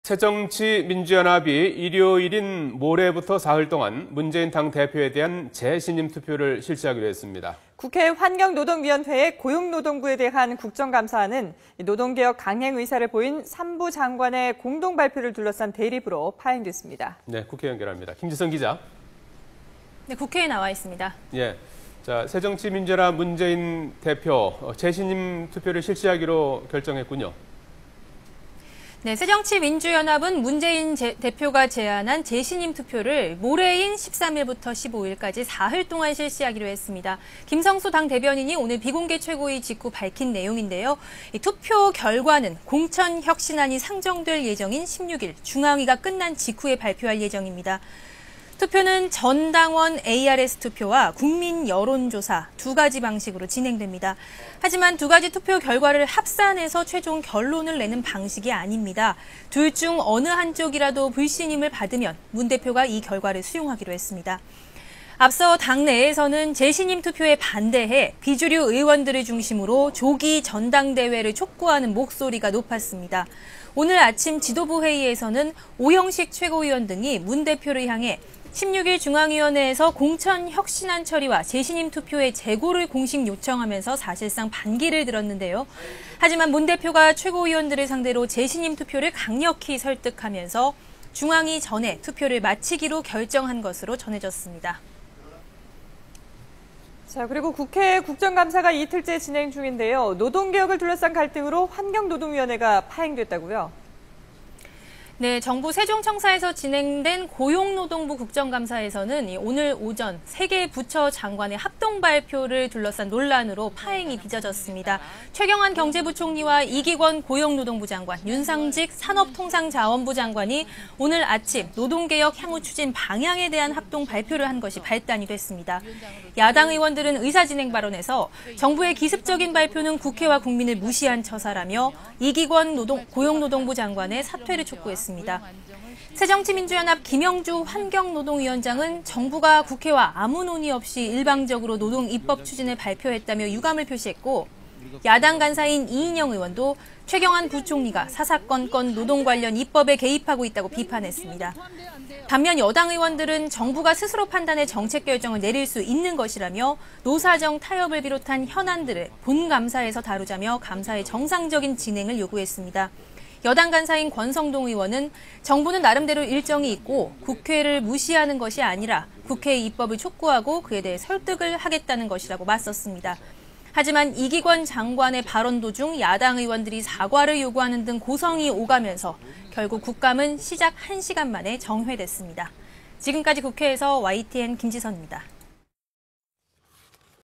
새정치민주연합이 일요일인 모레부터 사흘 동안 문재인 당대표에 대한 재신임 투표를 실시하기로 했습니다. 국회 환경노동위원회의 고용노동부에 대한 국정감사는 노동개혁 강행 의사를 보인 3부 장관의 공동 발표를 둘러싼 대립으로 파행됐습니다. 네, 국회 연결합니다. 김지성 기자. 네, 국회에 나와 있습니다. 예, 자, 새정치민주연합 문재인 대표 재신임 투표를 실시하기로 결정했군요. 네, 새정치민주연합은 문재인 대표가 제안한 재신임 투표를 모레인 13일부터 15일까지 사흘 동안 실시하기로 했습니다. 김성수 당 대변인이 오늘 비공개 최고위 직후 밝힌 내용인데요. 이 투표 결과는 공천혁신안이 상정될 예정인 16일 중앙위가 끝난 직후에 발표할 예정입니다. 투표는 전 당원 ARS 투표와 국민 여론조사 두 가지 방식으로 진행됩니다. 하지만 두 가지 투표 결과를 합산해서 최종 결론을 내는 방식이 아닙니다. 둘 중 어느 한쪽이라도 불신임을 받으면 문 대표가 이 결과를 수용하기로 했습니다. 앞서 당내에서는 재신임 투표에 반대해 비주류 의원들을 중심으로 조기 전당대회를 촉구하는 목소리가 높았습니다. 오늘 아침 지도부 회의에서는 오영식 최고위원 등이 문 대표를 향해 16일 중앙위원회에서 공천혁신안 처리와 재신임 투표의 재고를 공식 요청하면서 사실상 반기를 들었는데요. 하지만 문 대표가 최고위원들을 상대로 재신임 투표를 강력히 설득하면서 중앙위 전에 투표를 마치기로 결정한 것으로 전해졌습니다. 자, 그리고 국회 국정감사가 이틀째 진행 중인데요. 노동개혁을 둘러싼 갈등으로 환경노동위원회가 파행됐다고요? 네, 정부 세종청사에서 진행된 고용노동부 국정감사에서는 오늘 오전 3개 부처 장관의 합동 발표를 둘러싼 논란으로 파행이 빚어졌습니다. 최경환 경제부총리와 이기권 고용노동부 장관, 윤상직 산업통상자원부 장관이 오늘 아침 노동개혁 향후 추진 방향에 대한 합동 발표를 한 것이 발단이 됐습니다. 야당 의원들은 의사진행 발언에서 정부의 기습적인 발표는 국회와 국민을 무시한 처사라며 이기권 고용노동부 장관의 사퇴를 촉구했습니다. 새정치민주연합 김영주 환경노동위원장은 정부가 국회와 아무 논의 없이 일방적으로 노동 입법 추진을 발표했다며 유감을 표시했고, 야당 간사인 이인영 의원도 최경환 부총리가 사사건건 노동 관련 입법에 개입하고 있다고 비판했습니다. 반면 여당 의원들은 정부가 스스로 판단해 정책 결정을 내릴 수 있는 것이라며 노사정 타협을 비롯한 현안들을 본 감사에서 다루자며 감사의 정상적인 진행을 요구했습니다. 여당 간사인 권성동 의원은 정부는 나름대로 일정이 있고 국회를 무시하는 것이 아니라 국회의 입법을 촉구하고 그에 대해 설득을 하겠다는 것이라고 맞섰습니다. 하지만 이기권 장관의 발언 도중 야당 의원들이 사과를 요구하는 등 고성이 오가면서 결국 국감은 시작 1시간 만에 정회됐습니다. 지금까지 국회에서 YTN 김지선입니다.